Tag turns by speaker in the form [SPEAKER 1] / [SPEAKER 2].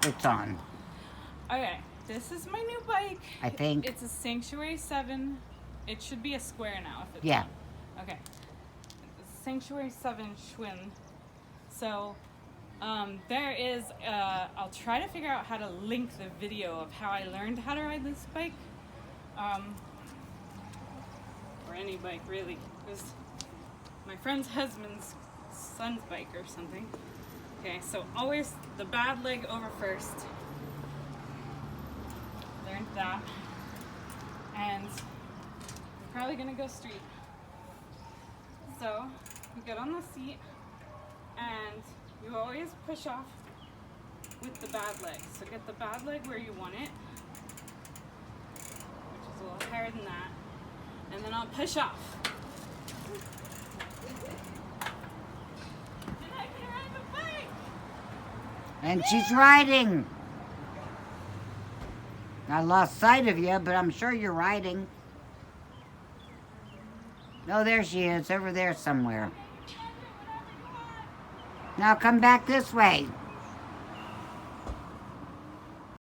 [SPEAKER 1] it's on.
[SPEAKER 2] Okay, this is my new bike.
[SPEAKER 1] I think.
[SPEAKER 2] It's a Sanctuary 7. It should be a square now if it's
[SPEAKER 1] Yeah.
[SPEAKER 2] on. Okay. It's a Sanctuary 7 Schwinn. So, there is, I'll try to figure out how to link the video of how I learned how to ride this bike. Or any bike, really. It was my friend's husband's son's bike or something. Okay, so always the bad leg over first. Learned that. And I'm probably gonna go street. So you get on the seat and you always push off with the bad leg. So get the bad leg where you want it, which is a little higher than that. And then I'll push off. And I can ride the bike!
[SPEAKER 1] And she's riding. I lost sight of you, but I'm sure you're riding. No, there she is, over there somewhere. Now come back this way.